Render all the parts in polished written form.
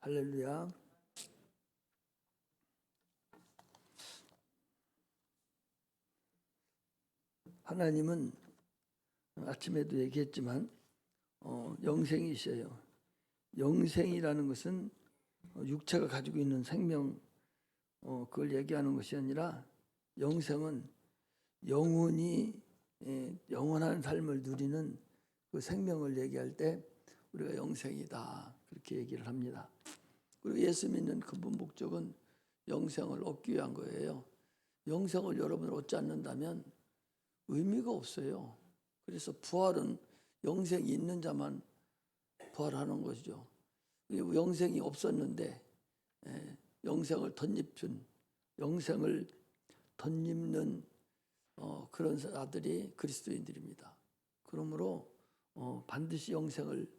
할렐루야. 하나님은 아침에도 얘기했지만 영생이셔요. 영생이라는 것은 육체가 가지고 있는 생명 그걸 얘기하는 것이 아니라 영생은 영원히 영원한 삶을 누리는 그 생명을 얘기할 때 우리가 영생이다 그렇게 얘기를 합니다. 그리고 예수 믿는 근본 목적은 영생을 얻기 위한 거예요. 영생을 여러분이 얻지 않는다면 의미가 없어요. 그래서 부활은 영생이 있는 자만 부활하는 것이죠. 영생이 없었는데 영생을 덧입는 그런 자들이 그리스도인들입니다. 그러므로 반드시 영생을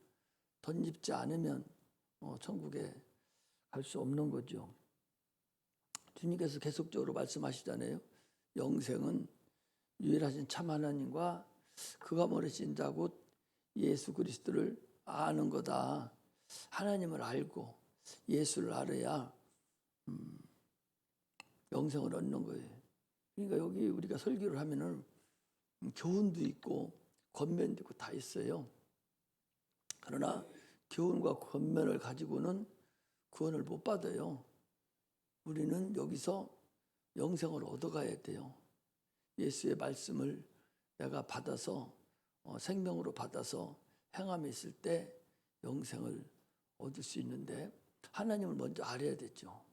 덧입지 않으면 천국에 갈 수 없는 거죠. 주님께서 계속적으로 말씀하시잖아요. 영생은 유일하신 참 하나님과 그가 보내신 자 곧 예수 그리스도를 아는 거다. 하나님을 알고 예수를 알아야 영생을 얻는 거예요. 그러니까 여기 우리가 설교를 하면은 교훈도 있고 권면도 있고 다 있어요. 그러나 교훈과 권면을 가지고는 구원을 못 받아요. 우리는 여기서 영생을 얻어가야 돼요. 예수의 말씀을 내가 받아서 생명으로 받아서 행함에 있을 때 영생을 얻을 수 있는데 하나님을 먼저 알아야 되죠.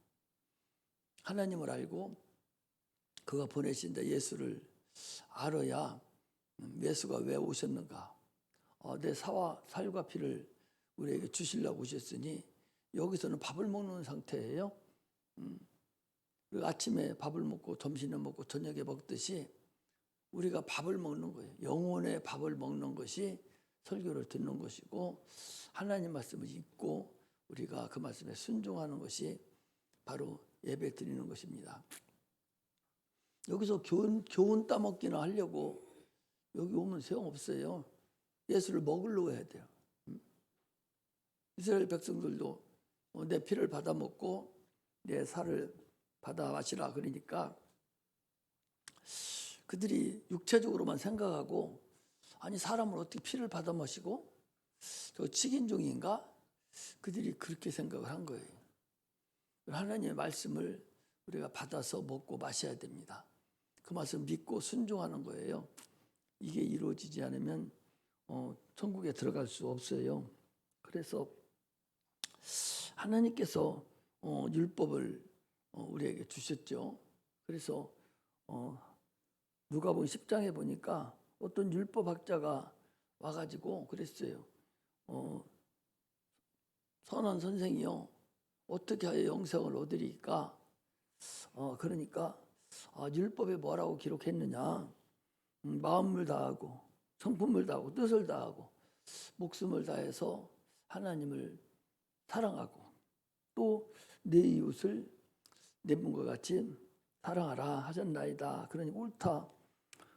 하나님을 알고 그가 보내신 자 예수를 알아야 예수가 왜 오셨는가, 내 살과 피를 우리에게 주시려고 오셨으니 여기서는 밥을 먹는 상태예요. 그리고 아침에 밥을 먹고 점심에 먹고 저녁에 먹듯이 우리가 밥을 먹는 거예요. 영혼의 밥을 먹는 것이 설교를 듣는 것이고 하나님 말씀을 읽고 우리가 그 말씀에 순종하는 것이 바로 예배 드리는 것입니다. 여기서 교훈 따먹기나 하려고 여기 오면 소용없어요. 예수를 먹으려고 해야 돼요. 이스라엘 백성들도 내 피를 받아 먹고 내 살을 받아 마시라 그러니까 그들이 육체적으로만 생각하고 아니 사람을 어떻게 피를 받아 마시고 저 식인종인가? 그들이 그렇게 생각을 한 거예요. 하나님의 말씀을 우리가 받아서 먹고 마셔야 됩니다. 그 말씀 믿고 순종하는 거예요. 이게 이루어지지 않으면 천국에 들어갈 수 없어요. 그래서 하나님께서 율법을 우리에게 주셨죠. 그래서 누가복음 10장에 보니까 어떤 율법학자가 와가지고 그랬어요. 선한 선생이요, 어떻게 하여 영생을 얻으리까? 그러니까 율법에 뭐라고 기록했느냐? 마음을 다하고 성품을 다하고 뜻을 다하고 목숨을 다해서 하나님을 사랑하고 또 내 이웃을 내 몸과 같이 사랑하라 하셨나이다. 그러니 옳다.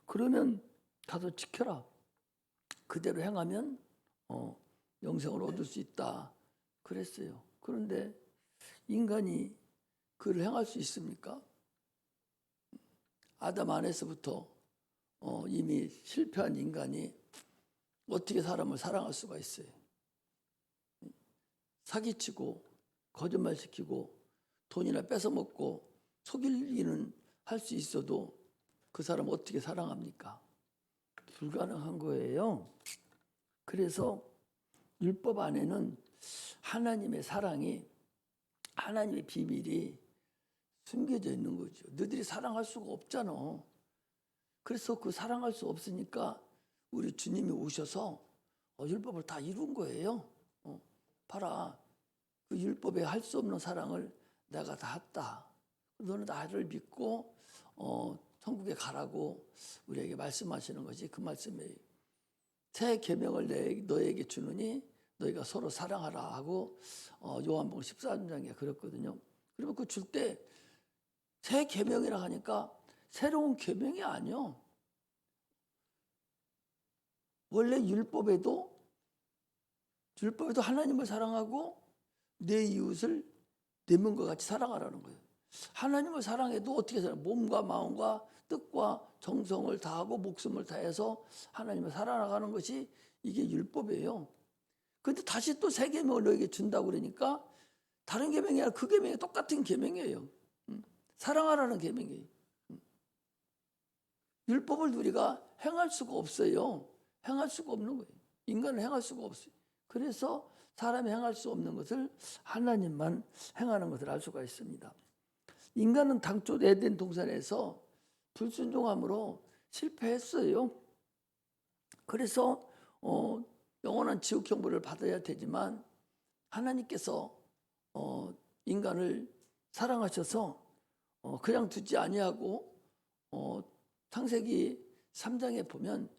그러면 가서 지켜라. 그대로 행하면 영생을 얻을 수 있다. 그랬어요. 그런데 인간이 그를 행할 수 있습니까? 아담 안에서부터 이미 실패한 인간이 어떻게 사람을 사랑할 수가 있어요? 사기치고 거짓말시키고 돈이나 뺏어먹고 속이기는 할 수 있어도 그 사람 어떻게 사랑합니까? 불가능한 거예요. 그래서 율법 안에는 하나님의 사랑이, 하나님의 비밀이 숨겨져 있는 거죠. 너희들이 사랑할 수가 없잖아. 그래서 그 사랑할 수 없으니까 우리 주님이 오셔서 율법을 다 이룬 거예요. 봐라, 그 율법에 할 수 없는 사랑을 내가 다 했다. 너는 나를 믿고 천국에 가라고 우리에게 말씀하시는 것이 그 말씀이에요. 새 계명을 너에게 주느니 너희가 서로 사랑하라 하고 요한복음 14장에 그랬거든요. 그러면 그 줄 때 새 계명이라 하니까 새로운 계명이 아니요. 원래 율법에도 하나님을 사랑하고 내 이웃을 내 몸과 같이 사랑하라는 거예요. 하나님을 사랑해도 어떻게 살아? 몸과 마음과 뜻과 정성을 다하고 목숨을 다해서 하나님을 살아나가는 것이 이게 율법이에요. 근데 다시 또 새 계명을 너에게 준다고 그러니까 다른 계명이 아니라 그 계명이 똑같은 계명이에요. 사랑하라는 계명이에요. 율법을 우리가 행할 수가 없어요. 행할 수가 없는 거예요. 인간은 행할 수가 없어요. 그래서 사람이 행할 수 없는 것을 하나님만 행하는 것을 알 수가 있습니다. 인간은 당초 에덴 동산에서 불순종함으로 실패했어요. 그래서 영원한 지옥 형벌을 받아야 되지만 하나님께서 인간을 사랑하셔서 그냥 두지 아니하고 창세기 3장에 보면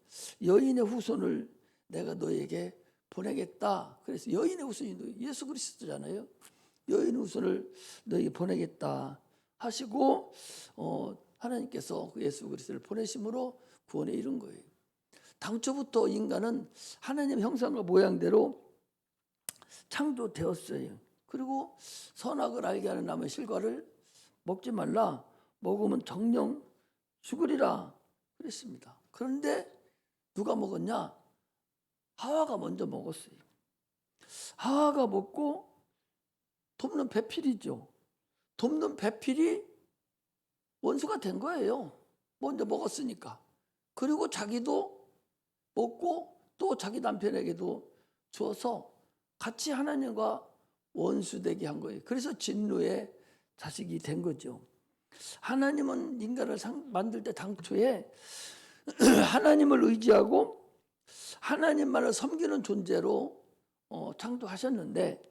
여인의 후손을 내가 너에게 보내겠다. 그래서 여인의 후손이 예수 그리스도잖아요. 여인의 후손을 너에게 보내겠다 하시고 하나님께서 그 예수 그리스도를 보내심으로 구원에 이른 거예요. 당초부터 인간은 하나님 형상과 모양대로 창조되었어요. 그리고 선악을 알게 하는 나무의 실과를 먹지 말라. 먹으면 정령 죽으리라 그랬습니다. 그런데 누가 먹었냐? 하와가 먼저 먹었어요. 하와가 먹고 돕는 배필이죠. 돕는 배필이 원수가 된 거예요. 먼저 먹었으니까. 그리고 자기도 먹고 또 자기 남편에게도 주어서 같이 하나님과 원수되게 한 거예요. 그래서 진노의 자식이 된 거죠. 하나님은 인간을 만들 때 당초에 하나님을 의지하고 하나님만을 섬기는 존재로 창조하셨는데,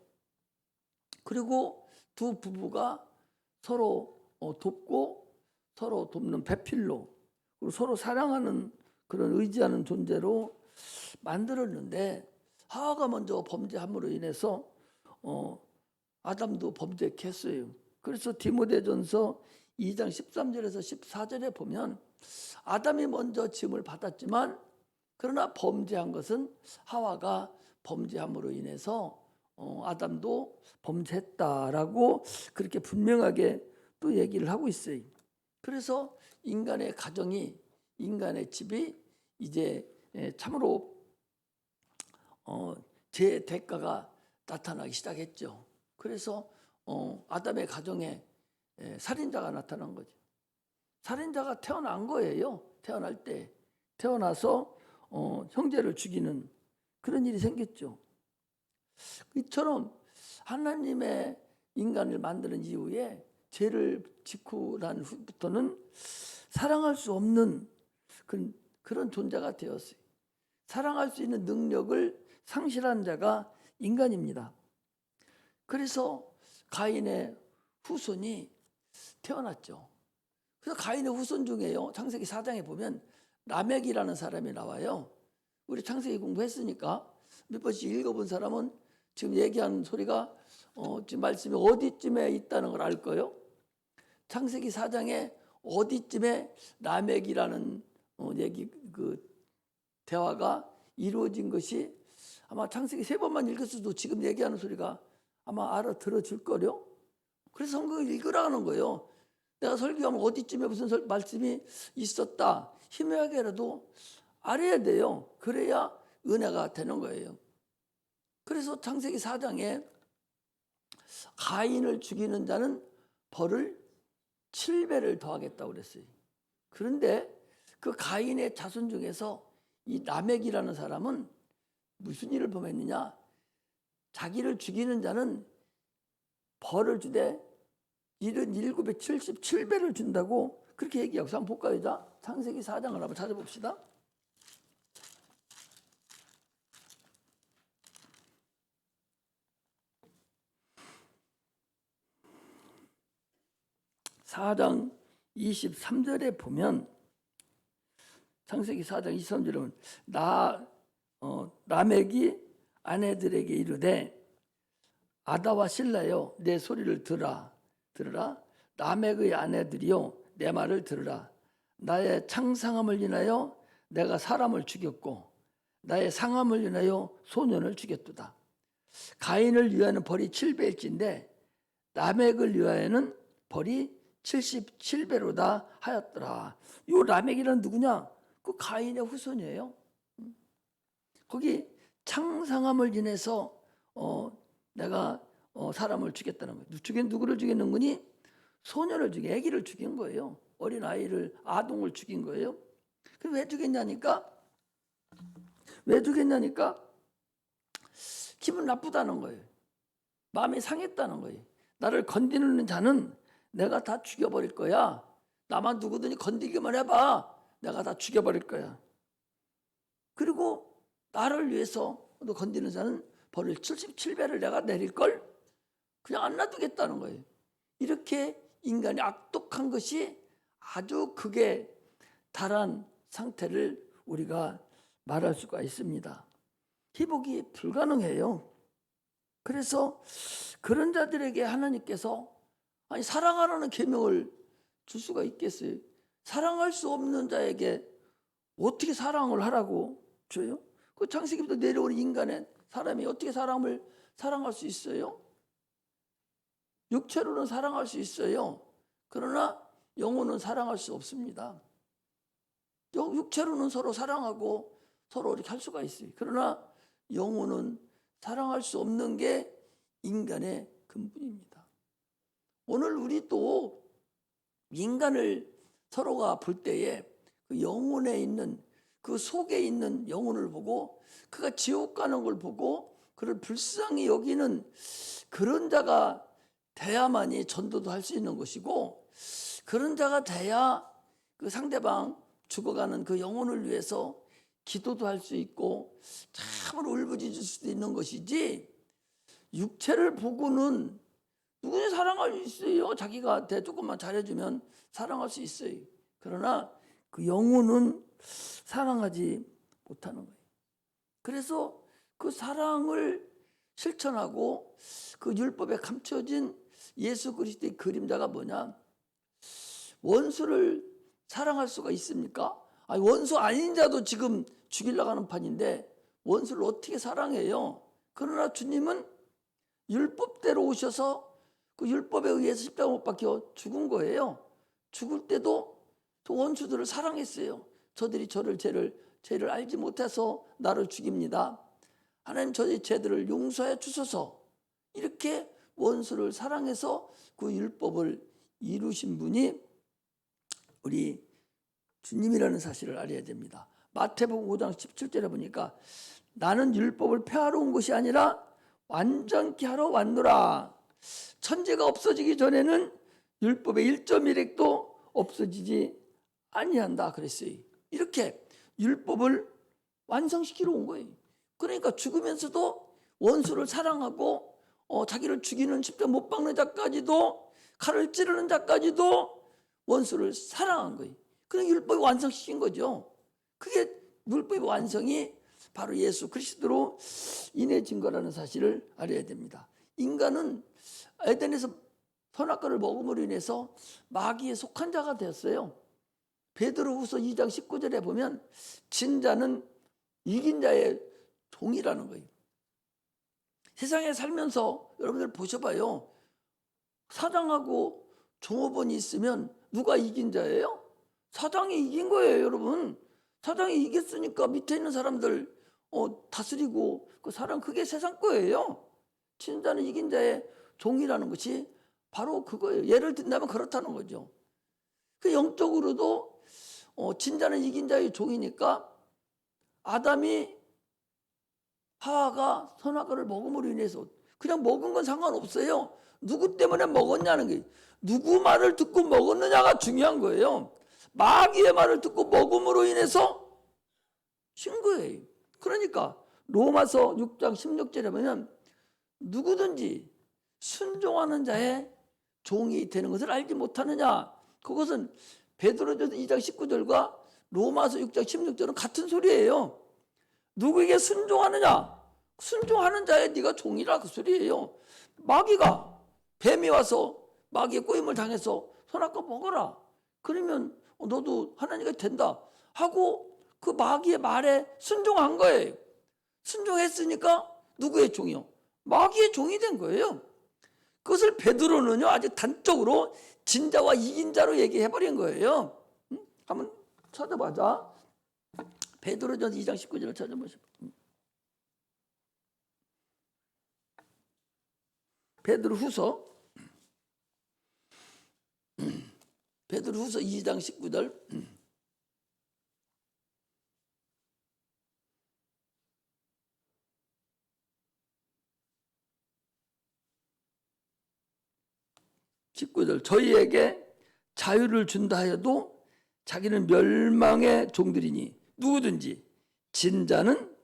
그리고 두 부부가 서로 돕고 서로 돕는 배필로, 그리고 서로 사랑하는 그런 의지하는 존재로 만들었는데, 하와가 먼저 범죄함으로 인해서 아담도 범죄했어요. 그래서 디모데전서 2장 13절에서 14절에 보면 아담이 먼저 지음을 받았지만 그러나 범죄한 것은 하와가 범죄함으로 인해서 아담도 범죄했다라고 그렇게 분명하게 또 얘기를 하고 있어요. 그래서 인간의 가정이, 인간의 집이 이제 참으로 죄의 대가가 나타나기 시작했죠. 그래서 아담의 가정에 살인자가 나타난 거죠. 살인자가 태어난 거예요. 태어날 때. 태어나서 형제를 죽이는 그런 일이 생겼죠. 이처럼 하나님의 인간을 만드는 이후에 죄를 짓고 난 후부터는 사랑할 수 없는 그런 존재가 되었어요. 사랑할 수 있는 능력을 상실한 자가 인간입니다. 그래서 가인의 후손이 태어났죠. 그래서 가인의 후손 중에요, 창세기 4장에 보면 라멕이라는 사람이 나와요. 우리 창세기 공부했으니까 몇 번씩 읽어본 사람은 지금 얘기하는 소리가 지금 말씀이 어디쯤에 있다는 걸 알 거예요. 창세기 4장에 어디쯤에 라멕이라는 얘기, 그 대화가 이루어진 것이 아마 창세기 3번만 읽었어도 지금 얘기하는 소리가 아마 알아들어질 거요. 그래서 성경을 읽으라는 거예요. 내가 설교하면 어디쯤에 무슨 말씀이 있었다, 희미하게라도 알아야 돼요. 그래야 은혜가 되는 거예요. 그래서 창세기 4장에 가인을 죽이는 자는 벌을 7배를 더하겠다고 그랬어요. 그런데 그 가인의 자손 중에서 이 라멕이라는 사람은 무슨 일을 범했느냐? 자기를 죽이는 자는 벌을 주되 777배를 준다고 그렇게 얘기하고. 한번 볼까요? 자, 창세기 4장을 한번 찾아봅시다. (4장 23절에) 보면, 창세기 4장 23절에 보면 라멕이 아내들에게 이르되 아다와 실라여 내 소리를 들으라. 라멕의 아내들이여 내 말을 들으라. 나의 창상함을 인하여 내가 사람을 죽였고 나의 상함을 인하여 소년을 죽였도다. 가인을 위하여는 벌이 7배일진데 라멕을 위하여는 벌이 77배로다 하였더라. 이 라멕이란 누구냐? 그 가인의 후손이에요. 거기 창상함을 인해서 내가 사람을 죽였다는 거예요. 누구를 죽였는 거니? 소년을 죽인, 아기를 죽인 거예요. 어린 아이를, 아동을 죽인 거예요. 왜 죽였냐니까? 기분 나쁘다는 거예요. 마음이 상했다는 거예요. 나를 건드리는 자는 내가 다 죽여버릴 거야. 나만 누구든지 건드리기만 해봐. 내가 다 죽여버릴 거야. 그리고 나를 위해서 너 건드리는 자는 벌을 77배를 내가 내릴걸? 그냥 안 놔두겠다는 거예요. 이렇게 인간이 악독한 것이 아주 극에 달한 상태를 우리가 말할 수가 있습니다. 회복이 불가능해요. 그래서 그런 자들에게 하나님께서 사랑하라는 계명을 줄 수가 있겠어요? 사랑할 수 없는 자에게 어떻게 사랑을 하라고 줘요? 그 창세기부터 내려오는 인간의 사람이 어떻게 사랑할 수 있어요? 육체로는 사랑할 수 있어요. 그러나 영혼은 사랑할 수 없습니다. 육체로는 서로 사랑하고 서로 이렇게 할 수가 있어요. 그러나 영혼은 사랑할 수 없는 게 인간의 근본입니다. 오늘 우리 또 인간을 서로가 볼 때에 그 영혼에 있는 그 속에 있는 영혼을 보고 그가 지옥 가는 걸 보고 그를 불쌍히 여기는 그런 자가 돼야만이 전도도 할 수 있는 것이고, 그런 자가 돼야 그 상대방 죽어가는 그 영혼을 위해서 기도도 할 수 있고 참으로 울부짖을 수도 있는 것이지, 육체를 보고는 누구나 사랑할 수 있어요. 자기가 조금만 잘해주면 사랑할 수 있어요. 그러나 그 영혼은 사랑하지 못하는 거예요. 그래서 그 사랑을 실천하고 그 율법에 감춰진 예수 그리스도의 그림자가 뭐냐? 원수를 사랑할 수가 있습니까? 원수 아닌 자도 지금 죽이려고 하는 판인데 원수를 어떻게 사랑해요? 그러나 주님은 율법대로 오셔서 그 율법에 의해서 십자가 못 박혀 죽은 거예요. 죽을 때도 그 원수들을 사랑했어요. 저들이 죄를 알지 못해서 나를 죽입니다. 하나님 저희 죄들을 용서해 주소서. 이렇게 원수를 사랑해서 그 율법을 이루신 분이 우리 주님이라는 사실을 알아야 됩니다. 마태복음 5장 17절에 보니까 나는 율법을 폐하러 온 것이 아니라 완전케 하러 왔노라. 천지가 없어지기 전에는 율법의 1.1획도 없어지지 아니한다 그랬어요. 이렇게 율법을 완성시키러 온 거예요. 그러니까 죽으면서도 원수를 사랑하고 자기를 죽이는 십자가 못 박는 자까지도, 칼을 찌르는 자까지도 원수를 사랑한 거예요. 그러니까 율법이 완성시킨 거죠. 그게 율법의 완성이 바로 예수 그리스도로 인해진 거라는 사실을 알아야 됩니다. 인간은 에덴에서 선악과를 먹음으로 인해서 마귀에 속한 자가 되었어요. 베드로후서 2장 19절에 보면 진자는 이긴 자의 종이라는 거예요. 세상에 살면서 여러분들 보셔봐요. 사장하고 종업원이 있으면 누가 이긴 자예요? 사장이 이긴 거예요, 여러분. 사장이 이겼으니까 밑에 있는 사람들 다스리고 그 사람, 그게 세상 거예요. 진자는 이긴 자의 종이라는 것이 바로 그거예요. 예를 든다면 그렇다는 거죠. 그 영적으로도 진자는 이긴 자의 종이니까 아담이 하와가 선악과를 먹음으로 인해서, 그냥 먹은 건 상관없어요. 누구 때문에 먹었냐는 게, 누구 말을 듣고 먹었느냐가 중요한 거예요. 마귀의 말을 듣고 먹음으로 인해서 신 거예요. 그러니까 로마서 6장 16절에 보면 누구든지 순종하는 자의 종이 되는 것을 알지 못하느냐. 그것은 베드로전서 2장 19절과 로마서 6장 16절은 같은 소리예요. 누구에게 순종하느냐? 순종하는 자의 네가 종이라 그 소리예요. 마귀가, 뱀이 와서 마귀의 꼬임을 당해서 선악과 먹어라. 그러면 너도 하나님이 된다 하고 그 마귀의 말에 순종한 거예요. 순종했으니까 누구의 종이요? 마귀의 종이 된 거예요. 그것을 베드로는요 아주 단적으로 진자와 이긴 자로 얘기해 버린 거예요. 한번 찾아보자. 베드로전서 2장 19절을 찾아보시죠. 베드로후서 2장 19절. 저희에게 자유를 준다 하여도 자기는 멸망의 종들이니 누구든지 진자는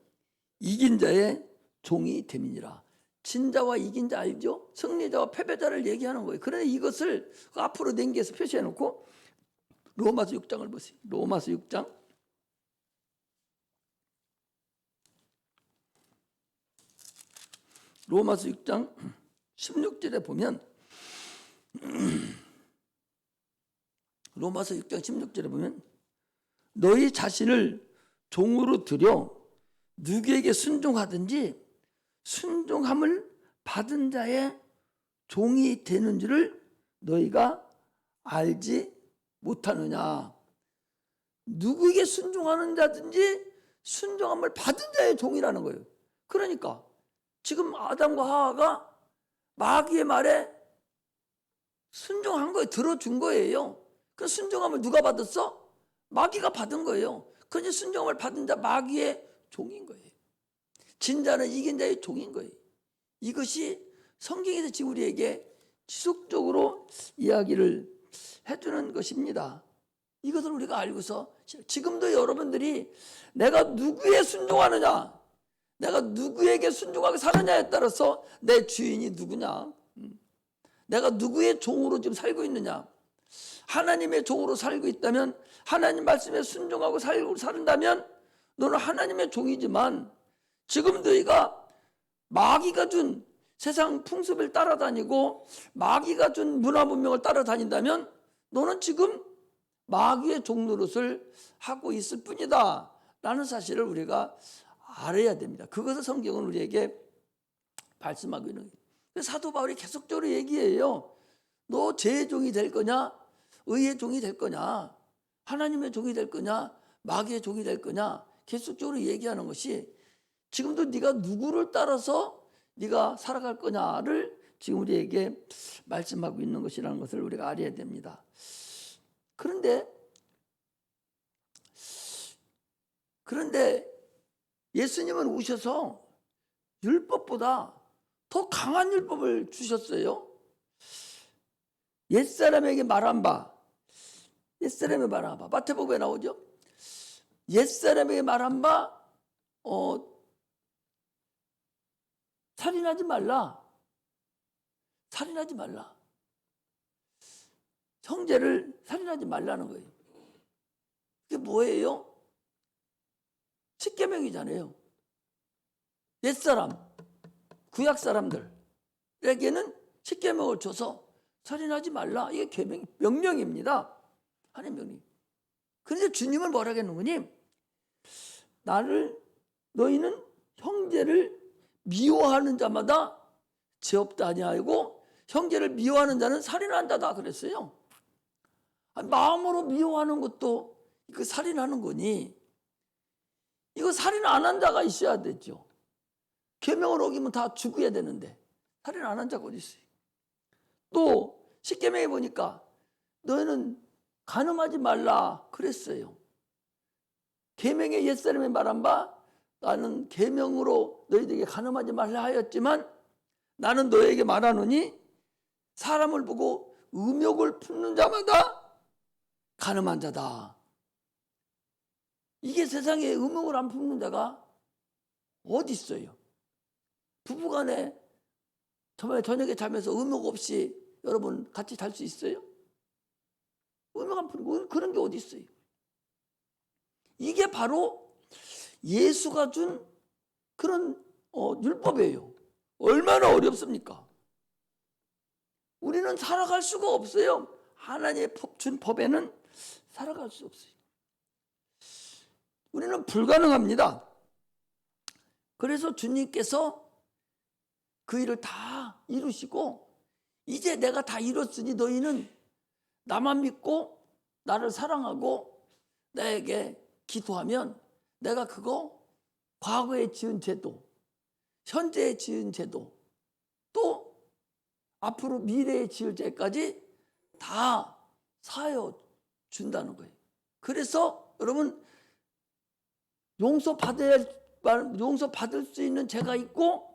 이긴 자의 종이 됨이니라. 진자와 이긴 자 알죠? 승리자와 패배자를 얘기하는 거예요. 그러나 이것을 앞으로 냉겨서 표시해 놓고 로마서 6장을 보세요. 로마서 6장 16절에 보면 로마서 6장 16절에 보면 너희 자신을 종으로 들여 누구에게 순종하든지 순종함을 받은 자의 종이 되는 줄을 너희가 알지 못하느냐. 누구에게 순종하는 자든지 순종함을 받은 자의 종이라는 거예요. 그러니까 지금 아담과 하와가 마귀의 말에 순종한 거예요. 들어준 거예요. 그 순종함을 누가 받았어? 마귀가 받은 거예요. 그러니 순종함을 받은 자 마귀의 종인 거예요. 진자는 이긴 자의 종인 거예요. 이것이 성경에서 지금 우리에게 지속적으로 이야기를 해주는 것입니다. 이것을 우리가 알고서 지금도 여러분들이 내가 누구에 순종하느냐, 내가 누구에게 순종하게 사느냐에 따라서 내 주인이 누구냐, 내가 누구의 종으로 지금 살고 있느냐. 하나님의 종으로 살고 있다면, 하나님 말씀에 순종하고 산다면 너는 하나님의 종이지만, 지금 너희가 마귀가 준 세상 풍습을 따라다니고 마귀가 준 문화 문명을 따라다닌다면 너는 지금 마귀의 종 노릇을 하고 있을 뿐이다 라는 사실을 우리가 알아야 됩니다. 그것을 성경은 우리에게 말씀하고 있는 거예요. 사도 바울이 계속적으로 얘기해요. 너 죄의 종이 될 거냐, 의의 종이 될 거냐, 하나님의 종이 될 거냐, 마귀의 종이 될 거냐, 계속적으로 얘기하는 것이 지금도 네가 누구를 따라서 네가 살아갈 거냐를 지금 우리에게 말씀하고 있는 것이라는 것을 우리가 알아야 됩니다. 그런데 예수님은 오셔서 율법보다 더 강한 율법을 주셨어요. 옛사람에게 말한 바, 마태복음에 나오죠. 옛사람에게 말한 바, 살인하지 말라. 형제를 살인하지 말라는 거예요. 그게 뭐예요? 십계명이잖아요. 옛사람, 구약 사람들에게는 십계명을 줘서 살인하지 말라. 이게 명령입니다. 하나님 명령. 그런데 주님은 뭐라 했는거니? 너희는 형제를 미워하는 자마다 죄 없다 아니하고 형제를 미워하는 자는 살인한다다 그랬어요. 마음으로 미워하는 것도 이거 살인하는 거니? 이거 살인 안 한 자가 있어야 되죠. 계명을 어기면 다 죽어야 되는데 살인 안 한 자가 어디 있어요? 또 십계명에 보니까 너희는 간음하지 말라 그랬어요. 계명의 옛사람이 말한 바 나는 계명으로 너희들에게 간음하지 말라 하였지만 나는 너에게 말하노니 사람을 보고 음욕을 품는 자마다 간음한 자다. 이게 세상에 음욕을 안 품는 자가 어디 있어요? 부부간에 저녁에 자면서 음욕 없이 여러분 같이 잘 수 있어요? 음욕 안 품는 그런 게 어디 있어요? 이게 바로 예수가 준 그런 율법이에요. 얼마나 어렵습니까? 우리는 살아갈 수가 없어요. 하나님의 준 법에는 살아갈 수 없어요. 우리는 불가능합니다. 그래서 주님께서 그 일을 다 이루시고 이제 내가 다 이뤘으니 너희는 나만 믿고 나를 사랑하고 나에게 기도하면 내가 그거 과거에 지은 죄도 현재에 지은 죄도 또 앞으로 미래에 지을 죄까지 다 사하여 준다는 거예요. 그래서 여러분 용서받을 수 있는 죄가 있고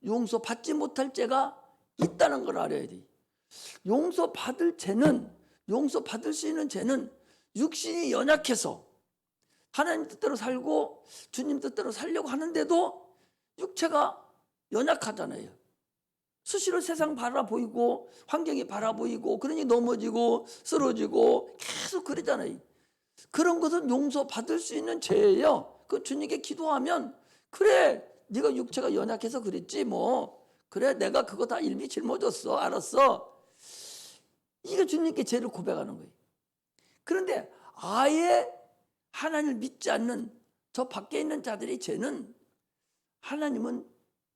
용서받지 못할 죄가 있다는 걸 알아야 돼. 용서받을 수 있는 죄는 육신이 연약해서 하나님 뜻대로 살고 주님 뜻대로 살려고 하는데도 육체가 연약하잖아요. 수시로 세상 바라보이고 환경이 바라보이고 그러니 넘어지고 쓰러지고 계속 그러잖아요. 그런 것은 용서받을 수 있는 죄예요. 그 주님께 기도하면 그래 네가 육체가 연약해서 그랬지 뭐 그래 내가 그거 다 일비 짊어졌어 알았어. 이게 주님께 죄를 고백하는 거예요. 그런데 아예 하나님을 믿지 않는 저 밖에 있는 자들의 죄는 하나님은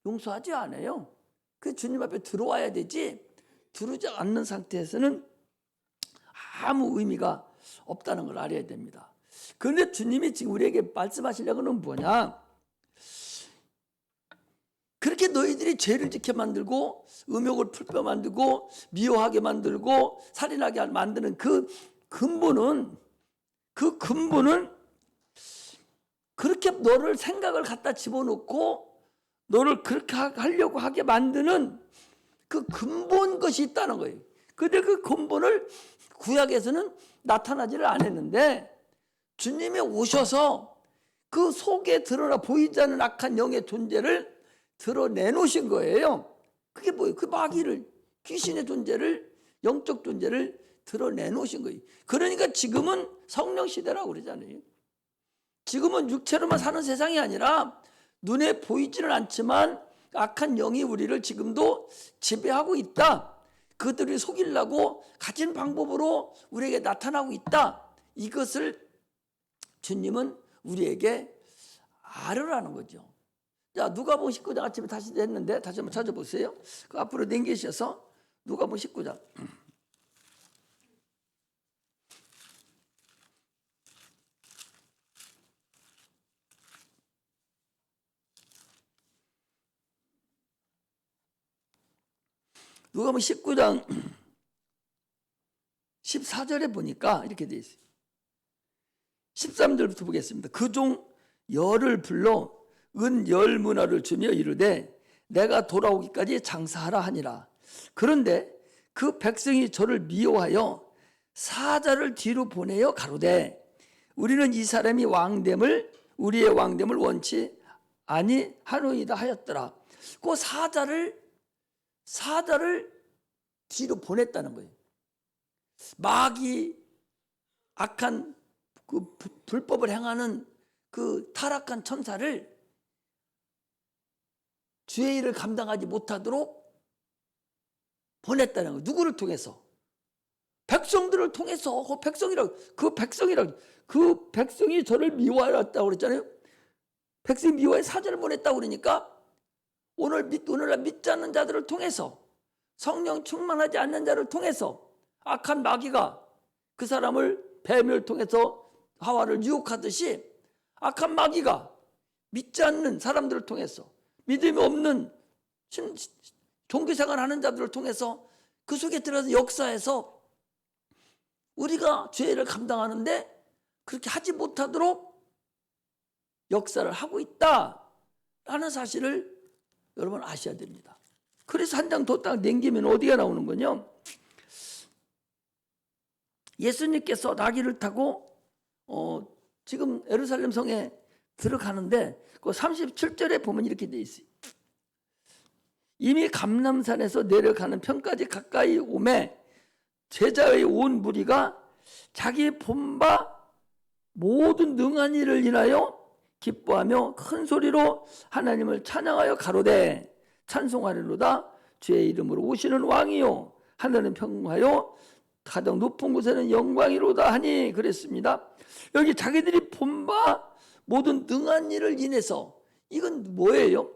용서하지 않아요. 그 주님 앞에 들어와야 되지 들어오지 않는 상태에서는 아무 의미가 없다는 걸 알아야 됩니다. 그런데 주님이 지금 우리에게 말씀하시려고는 뭐냐? 그렇게 너희들이 죄를 짓게 만들고 음욕을 풀며 만들고 미워하게 만들고 살인하게 만드는 그 근본은 그렇게 너를 생각을 갖다 집어넣고 너를 그렇게 하려고 하게 만드는 그 근본 것이 있다는 거예요. 근데 그 근본을 구약에서는 나타나지를 않았는데 주님이 오셔서 그 속에 드러나 보이지 않는 악한 영의 존재를 드러내놓으신 거예요. 그게 뭐예요? 그 마귀를, 귀신의 존재를, 영적 존재를 드러내놓으신 거예요. 그러니까 지금은 성령 시대라고 그러잖아요. 지금은 육체로만 사는 세상이 아니라 눈에 보이지는 않지만 악한 영이 우리를 지금도 지배하고 있다. 그들이 속이려고 가진 방법으로 우리에게 나타나고 있다. 이것을 주님은 우리에게 알으라는 거죠. 자, 누가복음 19장 아침에 다시 했는데 다시 한번 찾아보세요. 그 앞으로 넘기셔서 누가복음 19장. 누가복음 19장 14절에 보니까 이렇게 되어 있어요. 13절부터 보겠습니다. 그 종 열을 불러 은 10문화를 주며 이르되 내가 돌아오기까지 장사하라 하니라. 그런데 그 백성이 저를 미워하여 사자를 뒤로 보내어 가로되 우리는 이 사람이 우리의 왕됨을 원치 아니하노이다 하였더라. 그 사자를 뒤로 보냈다는 거예요. 마귀 악한 그 불법을 행하는 그 타락한 천사를 주의 일을 감당하지 못하도록 보냈다는 거예요. 누구를 통해서? 백성들을 통해서. 그 백성이 저를 미워하였다고 그랬잖아요. 백성이 미워해 사자를 보냈다고 그러니까 오늘날 믿지 않는 자들을 통해서 성령 충만하지 않는 자를 통해서 악한 마귀가 그 사람을 뱀을 통해서 하와를 유혹하듯이 악한 마귀가 믿지 않는 사람들을 통해서 믿음이 없는 종교생활 하는 자들을 통해서 그 속에 들어서 역사해서 우리가 죄를 감당하는데 그렇게 하지 못하도록 역사를 하고 있다라는 사실을 여러분 아셔야 됩니다. 그래서 한 장 더 딱 넘기면 어디가 나오는 거냐? 예수님께서 나귀를 타고 지금 예루살렘 성에 들어가는데 그 37절에 보면 이렇게 돼 있어요. 이미 감람산에서 내려가는 편까지 가까이 오매 제자의 온 무리가 자기 본바 모든 능한 일을 인하여 기뻐하며 큰 소리로 하나님을 찬양하여 가로되 찬송하리로다. 주의 이름으로 오시는 왕이요 하늘은 평화요 가장 높은 곳에는 영광이로다 하니 그랬습니다. 여기 자기들이 본바 모든 능한 일을 인해서 이건 뭐예요?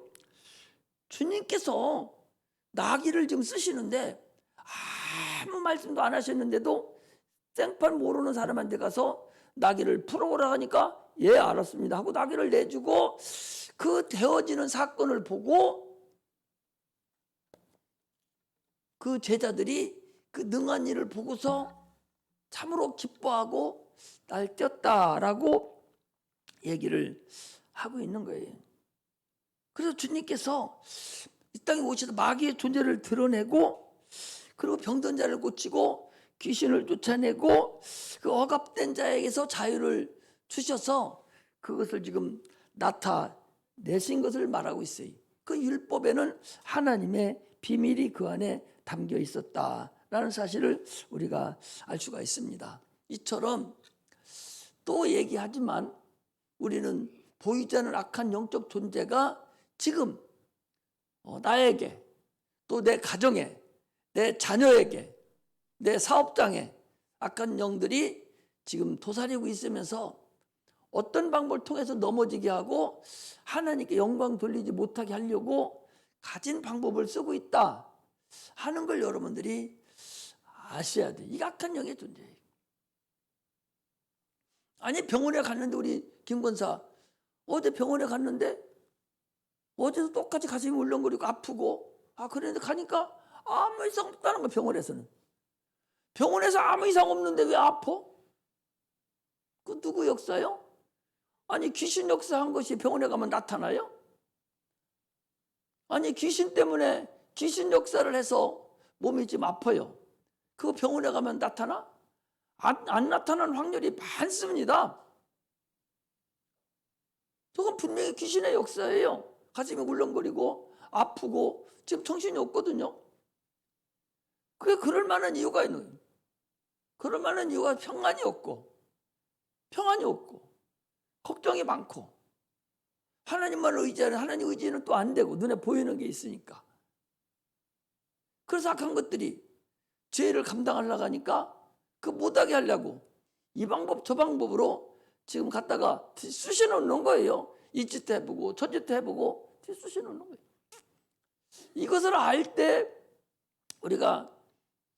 주님께서 나귀를 지금 쓰시는데 아무 말씀도 안 하셨는데도 생판 모르는 사람한테 가서 나귀를 풀어오라 하니까 예 알았습니다 하고 나귀를 내주고 그 되어지는 사건을 보고 그 제자들이 그 능한 일을 보고서 참으로 기뻐하고 날뛰었다라고 얘기를 하고 있는 거예요. 그래서 주님께서 이 땅에 오셔서 마귀의 존재를 드러내고 그리고 병든 자를 고치고 귀신을 쫓아내고 그 억압된 자에게서 자유를 주셔서 그것을 지금 나타내신 것을 말하고 있어요. 그 율법에는 하나님의 비밀이 그 안에 담겨 있었다라는 사실을 우리가 알 수가 있습니다. 이처럼 또 얘기하지만 우리는 보이지 않는 악한 영적 존재가 지금 나에게 또 내 가정에 내 자녀에게 내 사업장에 악한 영들이 지금 도사리고 있으면서 어떤 방법을 통해서 넘어지게 하고 하나님께 영광 돌리지 못하게 하려고 가진 방법을 쓰고 있다 하는 걸 여러분들이 아셔야 돼. 이 악한 영의 존재예요. 아니 병원에 갔는데 우리 김 권사 어제 병원에 갔는데 어제도 똑같이 가슴이 울렁거리고 아프고 그런데 가니까 아무 이상 없다는 거야. 병원에서는. 병원에서 아무 이상 없는데 왜 아파? 그 누구 역사요? 아니 귀신 역사한 것이 병원에 가면 나타나요? 아니 귀신 때문에 귀신 역사를 해서 몸이 좀 아파요. 그거 병원에 가면 나타나? 안 나타나는 확률이 많습니다. 저건 분명히 귀신의 역사예요. 가슴이 울렁거리고 아프고 지금 정신이 없거든요. 그게 그럴 만한 이유가 있는 거예요. 그럴 만한 이유가 평안이 없고 걱정이 많고 하나님만 의지하는 하나님 의지는 또 안 되고 눈에 보이는 게 있으니까. 그래서 악한 것들이 죄를 감당하려고 하니까 그 못하게 하려고 이 방법 저 방법으로 지금 갖다가 쑤셔놓는 거예요. 이 짓 해보고 저 짓 해보고 쑤셔놓는 거예요. 이것을 알 때 우리가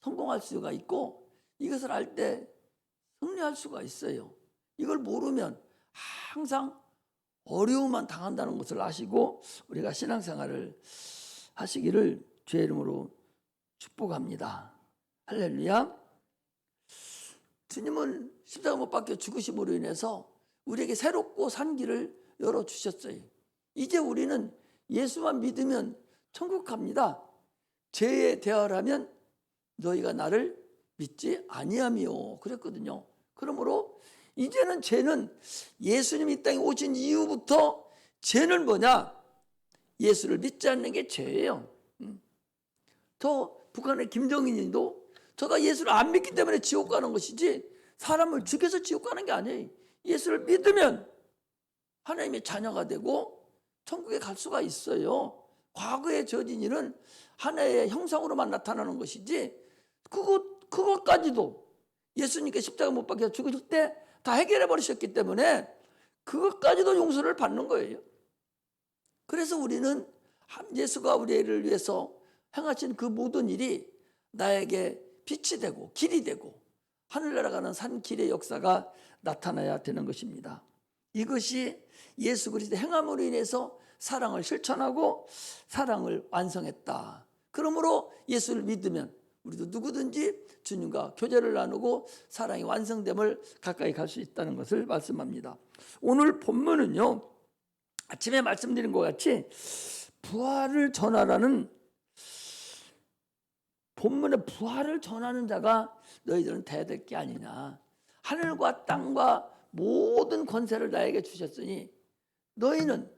성공할 수가 있고 이것을 알 때 승리할 수가 있어요. 이걸 모르면 항상 어려움만 당한다는 것을 아시고 우리가 신앙생활을 하시기를 주의 이름으로 축복합니다. 할렐루야. 주님은 십자가 못 박혀 죽으심으로 인해서 우리에게 새롭고 산 길을 열어주셨어요. 이제 우리는 예수만 믿으면 천국 갑니다. 죄에 대하라면 너희가 나를 믿지 아니하며 그랬거든요. 그러므로 이제는 죄는 예수님이 이 땅에 오신 이후부터 죄는 뭐냐? 예수를 믿지 않는 게 죄예요. 저 북한의 김정인도 저가 예수를 안 믿기 때문에 지옥 가는 것이지 사람을 죽여서 지옥 가는 게 아니에요. 예수를 믿으면 하나님의 자녀가 되고 천국에 갈 수가 있어요. 과거에 저진 일은 하나의 형상으로만 나타나는 것이지 그것까지도 예수님께 십자가 못 박혀 죽으실 때 다 해결해 버리셨기 때문에 그것까지도 용서를 받는 거예요. 그래서 우리는 예수가 우리를 위해서 행하신 그 모든 일이 나에게 빛이 되고 길이 되고 하늘나라 가는 산길의 역사가 나타나야 되는 것입니다. 이것이 예수 그리스도의 행함으로 인해서 사랑을 실천하고 사랑을 완성했다. 그러므로 예수를 믿으면 우리도 누구든지 주님과 교제를 나누고 사랑이 완성됨을 가까이 갈 수 있다는 것을 말씀합니다. 오늘 본문은요, 아침에 말씀드린 것 같이 부활을 전하라는 본문에 부활을 전하는 자가 너희들은 돼야 될 게 아니냐. 하늘과 땅과 모든 권세를 나에게 주셨으니 너희는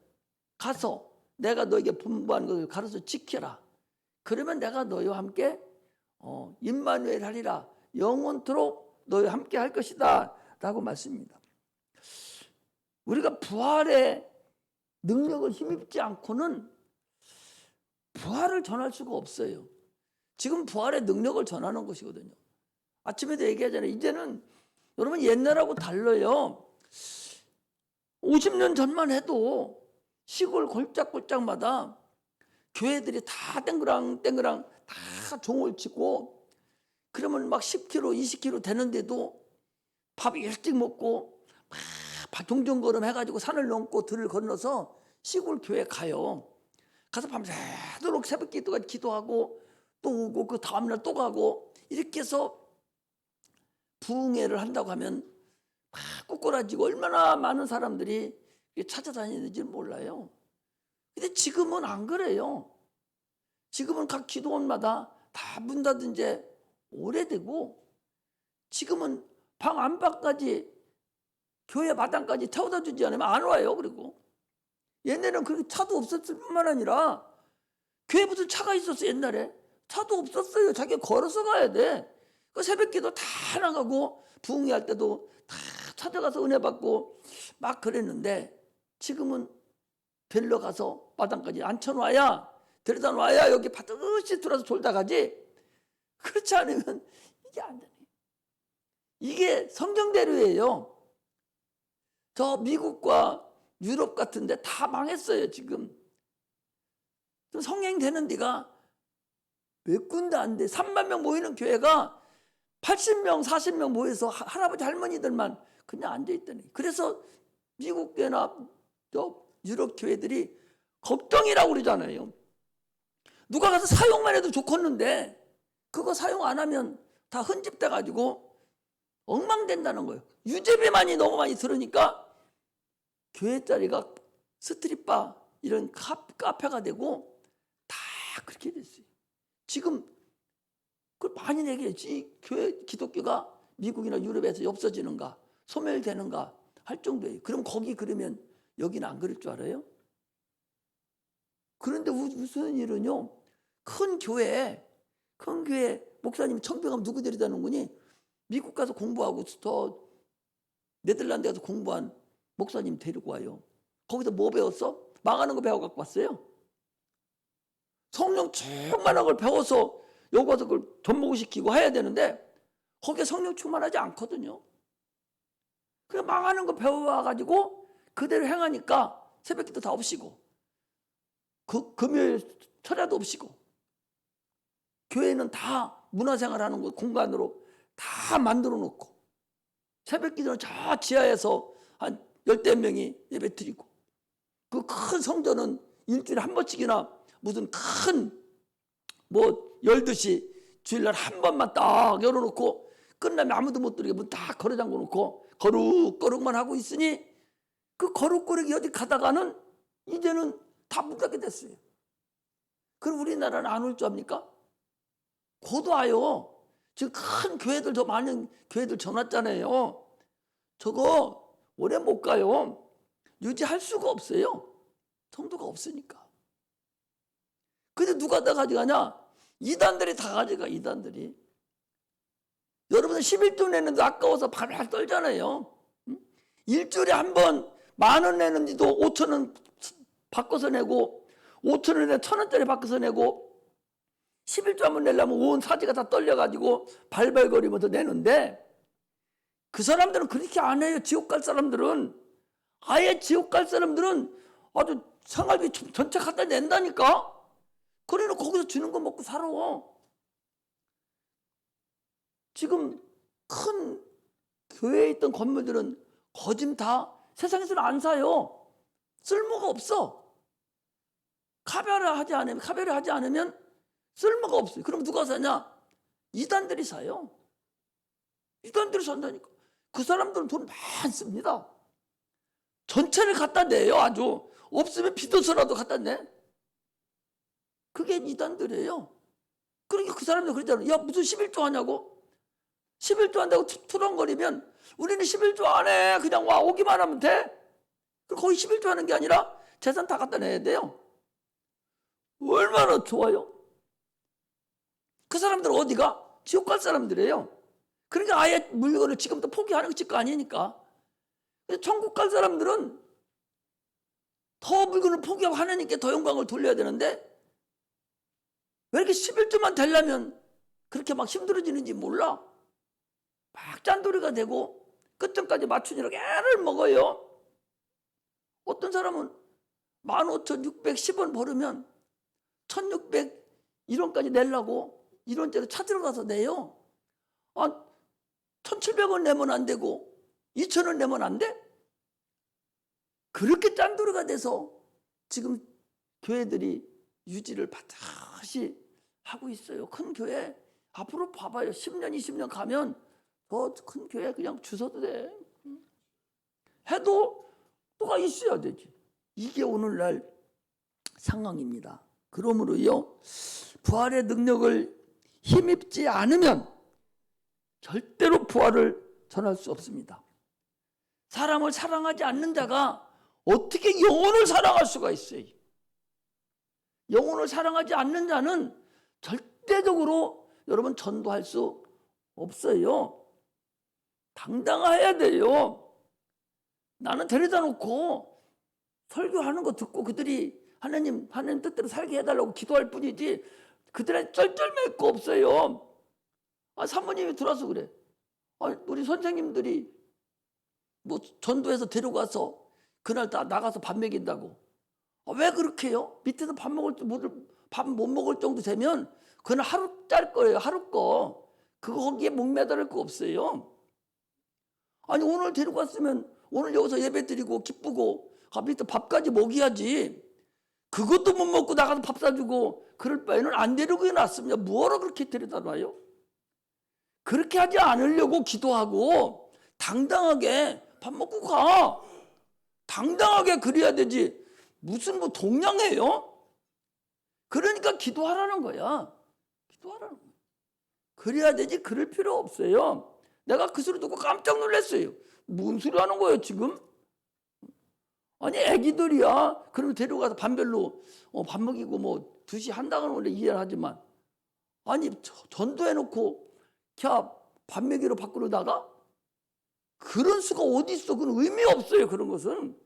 가서 내가 너에게 분부한 것을 가르쳐 지켜라. 그러면 내가 너희와 함께 임마누엘 하리라. 영원토록 너희와 함께 할 것이다 라고 말씀입니다. 우리가 부활의 능력을 힘입지 않고는 부활을 전할 수가 없어요. 지금 부활의 능력을 전하는 것이거든요. 아침에도 얘기하잖아요. 이제는 여러분 옛날하고 달라요. 50년 전만 해도 시골 골짝골짝마다 교회들이 다 땡그랑 땡그랑 다 종을 치고 그러면 막 10km, 20km 되는데도 밥 일찍 먹고 막 종종걸음 해가지고 산을 넘고 들을 건너서 시골 교회 가요. 가서 밤새도록 새벽 기도하고 또 오고 그 다음날 또 가고 이렇게 해서 부흥회를 한다고 하면 막 꼬꾸라지고 얼마나 많은 사람들이 찾아다니는지 몰라요. 근데 지금은 안 그래요. 지금은 각 기도원마다 다 문 닫은 지 오래되고 지금은 방 안방까지 교회 마당까지 태워다 주지 않으면 안 와요. 그리고 옛날에는 그렇게 차도 없었을 뿐만 아니라 교회 무슨 차가 있었어. 옛날에 차도 없었어요. 자기가 걸어서 가야 돼. 그 새벽기도 다 나가고 부흥회 할 때도 다 찾아가서 은혜 받고 막 그랬는데 지금은 데리러 가서 마당까지 앉혀놔야 데려다 놔야 여기 바듯이 들어서 졸다 가지. 그렇지 않으면 이게 안 되네. 이게 성경대로예요. 저 미국과 유럽 같은데 다 망했어요. 지금 성행되는 데가 몇 군데 안 돼. 3만 명 모이는 교회가 80명, 40명 모여서 할아버지 할머니들만 그냥 앉아있다니. 그래서 미국 교회나 유럽 교회들이 걱정이라고 그러잖아요. 누가 가서 사용만 해도 좋겠는데 그거 사용 안 하면 다 흔집돼 가지고 엉망된다는 거예요. 유재비만이 너무 많이 들으니까 교회 자리가 스트릿바 이런 카페가 되고 다 그렇게 됐어요. 지금 그걸 많이 얘기했지. 교회 기독교가 미국이나 유럽에서 없어지는가 소멸되는가 할 정도예요. 그럼 거기 그러면 여기는 안 그럴 줄 알아요? 그런데 무슨 일은요. 큰 교회 목사님 청평하면 누구 데려다는 거니? 미국 가서 공부하고 더 네덜란드 가서 공부한 목사님 데리고 와요. 거기서 뭐 배웠어? 망하는 거 배워갖고 왔어요. 성령 충만한 걸 배워서 여기 와서 그걸 접목시키고 해야 되는데 거기에 성령 충만하지 않거든요. 그래 망하는 거 배워와가지고 그대로 행하니까 새벽기도 다 없이고 금요일 철야도 없이고 교회는 다 문화생활하는 곳 공간으로 다 만들어 놓고 새벽기도는 저 지하에서 한 10명이 예배 드리고 그 큰 성전은 일주일에 한 번씩이나 무슨 큰 뭐 열듯이 주일날 한 번만 딱 열어놓고 끝나면 아무도 못 들게 문 딱 걸어 잠궈 놓고 거룩거룩만 하고 있으니 그 거룩거룩이 어디 가다가는 이제는 다 문 닫게 됐어요. 그럼 우리나라는 안 올 줄 압니까? 곧 와요. 지금 큰 교회들 더 많은 교회들 전왔잖아요. 저거 오래 못 가요. 유지할 수가 없어요. 성도가 없으니까. 근데 누가 다 가져가냐? 이단들이 다 가져가. 이단들이. 여러분은 11조 내는데 아까워서 발발 떨잖아요. 일주일에 한 번 10,000원 내는지도 5,000원 바꿔서 내고 5,000원에 1,000원짜리 바꿔서 내고 11조 한 번 내려면 온 사지가 다 떨려가지고 발발거리면서 내는데 그 사람들은 그렇게 안 해요. 지옥 갈 사람들은. 아예 지옥 갈 사람들은 아주 생활비 전체 갖다 낸다니까. 그러니까 거기서 주는 거 먹고 살아. 지금 큰 교회에 있던 건물들은 거짐 다 세상에서는 안 사요. 쓸모가 없어. 카베를 하지 않으면 쓸모가 없어요. 그럼 누가 사냐? 이단들이 사요. 이단들이 산다니까. 그 사람들은 돈 많습니다. 전체를 갖다 내요. 아주 없으면 비도서라도 갖다 내. 그게 이단들이에요. 그러니까 그 사람들 그러잖아요. 야 무슨 11조 하냐고. 11조 한다고 투렁거리면 우리는 11조 안 해. 그냥 와 오기만 하면 돼. 거의 11조 하는 게 아니라 재산 다 갖다 내야 돼요. 얼마나 좋아요. 그 사람들은 어디가? 지옥 갈 사람들이에요. 그러니까 아예 물건을 지금부터 포기하는 거 아니니까. 천국 갈 사람들은 더 물건을 포기하고 하나님께 더 영광을 돌려야 되는데 왜 이렇게 11조만 되려면 그렇게 막 힘들어지는지 몰라. 막 짠돌이가 되고 끝점까지 맞추느라고 애를 먹어요. 어떤 사람은 15,610원 벌으면 1601원까지 내려고 1원짜리 찾으러 가서 내요. 1700원 내면 안 되고 2000원 내면 안 돼? 그렇게 짠돌이가 돼서 지금 교회들이 유지를 반드시 하고 있어요. 큰 교회 앞으로 봐봐요. 10년 20년 가면 더 큰 교회 그냥 주워도 돼. 해도 뭐가 있어야 되지. 이게 오늘날 상황입니다. 그러므로요, 부활의 능력을 힘입지 않으면 절대로 부활을 전할 수 없습니다. 사람을 사랑하지 않는 자가 어떻게 영혼을 사랑할 수가 있어요? 영혼을 사랑하지 않는 자는 절대적으로 여러분 전도할 수 없어요. 당당해야 돼요. 나는 데려다 놓고 설교하는 거 듣고 그들이 하나님 뜻대로 살게 해달라고 기도할 뿐이지 그들의 쩔쩔맬 거 없어요. 사모님이 들어와서 그래. 우리 선생님들이 뭐 전도해서 데려가서 그날 다 나가서 밥 먹인다고. 왜 그렇게 해요? 밑에서 밥 못 먹을 정도 되면 그날 하루 짤 거예요. 하루 거. 그거 거기에 목매달을 거 없어요. 오늘 데려갔으면 오늘 여기서 예배 드리고 기쁘고 밑에 밥까지 먹여야지. 그것도 못 먹고 나가서 밥 사주고 그럴 바에는 안 데리고 놨습니다. 뭐하러 그렇게 데려다 놔요? 그렇게 하지 않으려고 기도하고 당당하게 밥 먹고 가. 당당하게 그래야 되지. 무슨 뭐 동냥해요? 그러니까 기도하라는 거야. 기도하라는 거야. 그래야 되지 그럴 필요 없어요. 내가 그 소리 듣고 깜짝 놀랐어요. 무슨 소리 하는 거예요 지금? 애기들이야. 그러면 데려가서 반별로 밥 먹이고 뭐 2시 한다고는 원래 이해를 하지만 전도해놓고 밥 먹이러 밖으로 나가? 그런 수가 어디 있어? 그건 의미 없어요. 그런 것은.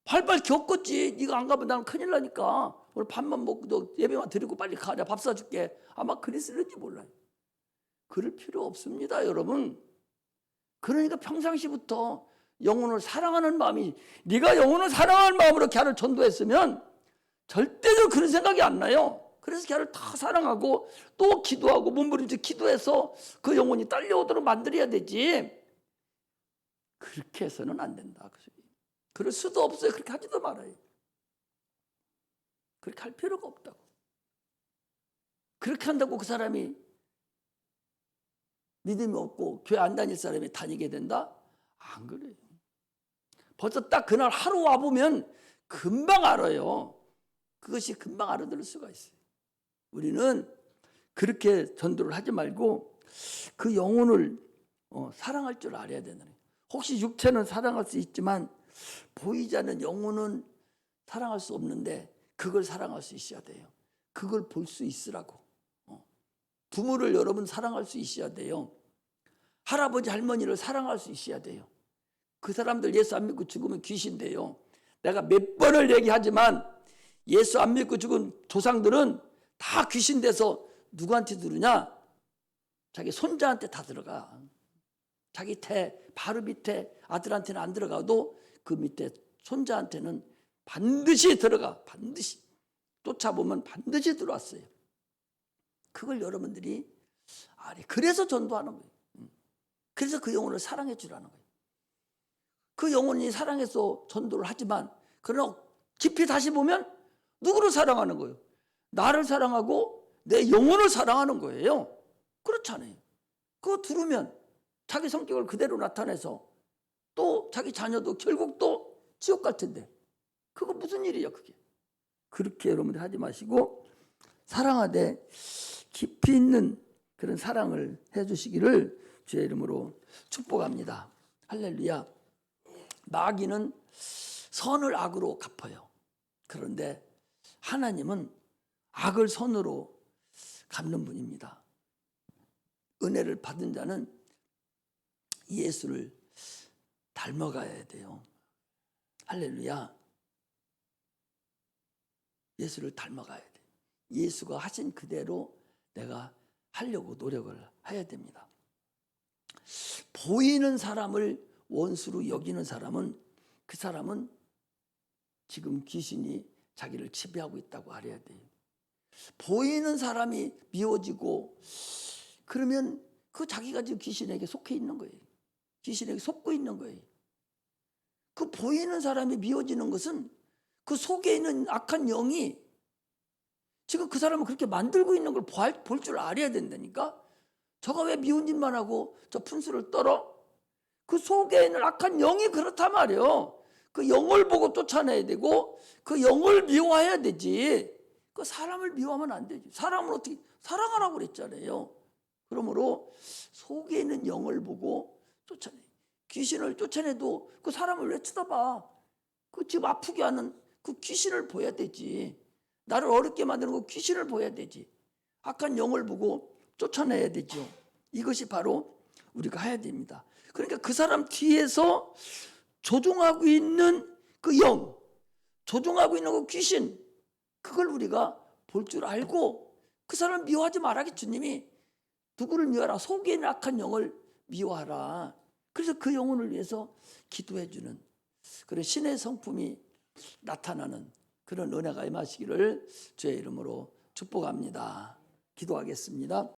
발발 겪었지. 네가 안 가면 나는 큰일 나니까 오늘 밥만 먹고 너 예배만 드리고 빨리 가. 내가 밥 사줄게. 아마 그랬을지 몰라요. 그럴 필요 없습니다, 여러분. 그러니까 평상시부터 영혼을 사랑하는 마음이, 네가 영혼을 사랑하는 마음으로 걔를 전도했으면 절대로 그런 생각이 안 나요. 그래서 걔를 다 사랑하고 또 기도하고 몸부림쳐 기도해서 그 영혼이 딸려오도록 만들어야 되지. 그렇게 해서는 안 된다. 그럴 수도 없어요. 그렇게 하지도 말아요. 그렇게 할 필요가 없다고. 그렇게 한다고 그 사람이 믿음이 없고 교회 안 다닐 사람이 다니게 된다? 안 그래요. 벌써 딱 그날 하루 와보면 금방 알아요. 그것이 금방 알아들을 수가 있어요. 우리는 그렇게 전도를 하지 말고 그 영혼을 사랑할 줄 알아야 되는 거예요. 혹시 육체는 사랑할 수 있지만 보이지 않는 영혼은 사랑할 수 없는데 그걸 사랑할 수 있어야 돼요. 그걸 볼 수 있으라고. 부모를 여러분 사랑할 수 있어야 돼요. 할아버지 할머니를 사랑할 수 있어야 돼요. 그 사람들 예수 안 믿고 죽으면 귀신돼요. 내가 몇 번을 얘기하지만 예수 안 믿고 죽은 조상들은 다 귀신돼서 누구한테 들으냐? 자기 손자한테 다 들어가. 자기 바로 밑에 아들한테는 안 들어가도 그 밑에 손자한테는 반드시 들어가. 반드시. 쫓아보면 반드시 들어왔어요. 그걸 여러분들이 그래서 전도하는 거예요. 그래서 그 영혼을 사랑해 주라는 거예요. 그 영혼이 사랑해서 전도를 하지만 그러나 깊이 다시 보면 누구를 사랑하는 거예요? 나를 사랑하고 내 영혼을 사랑하는 거예요. 그렇잖아요. 그거 들으면 자기 성격을 그대로 나타내서 또 자기 자녀도 결국 또 지옥 갈 텐데 그거 무슨 일이야 그게. 그렇게 여러분들 하지 마시고 사랑하되 깊이 있는 그런 사랑을 해주시기를 주의 이름으로 축복합니다. 할렐루야. 마귀는 선을 악으로 갚아요. 그런데 하나님은 악을 선으로 갚는 분입니다. 은혜를 받은 자는 예수를 닮아가야 돼요. 할렐루야. 예수를 닮아가야 돼. 예수가 하신 그대로 내가 하려고 노력을 해야 됩니다. 보이는 사람을 원수로 여기는 사람은 그 사람은 지금 귀신이 자기를 지배하고 있다고 알아야 돼요. 보이는 사람이 미워지고 그러면 그 자기가 지금 귀신에게 속해 있는 거예요. 귀신에게 속고 있는 거예요. 그 보이는 사람이 미워지는 것은 그 속에 있는 악한 영이 지금 그 사람을 그렇게 만들고 있는 걸 볼 줄 알아야 된다니까. 저가 왜 미운 짓만 하고 저 푼수를 떨어? 그 속에 있는 악한 영이 그렇단 말이에요. 그 영을 보고 쫓아내야 되고 그 영을 미워해야 되지. 그 사람을 미워하면 안 되지. 사람을 어떻게 사랑하라고 그랬잖아요. 그러므로 속에 있는 영을 보고 쫓아내. 귀신을 쫓아내도 그 사람을 왜 쳐다봐? 그 지금 아프게 하는 그 귀신을 보여야 되지. 나를 어렵게 만드는 그 귀신을 보여야 되지. 악한 영을 보고 쫓아내야 되죠. 이것이 바로 우리가 해야 됩니다. 그러니까 그 사람 뒤에서 조종하고 있는 그 영, 조종하고 있는 그 귀신, 그걸 우리가 볼 줄 알고 그 사람을 미워하지 말아야겠. 주님이 누구를 미워하라? 속에 있는 악한 영을 미워하라. 그래서 그 영혼을 위해서 기도해 주는 그런 신의 성품이 나타나는 그런 은혜가 임하시기를 주의 이름으로 축복합니다. 기도하겠습니다.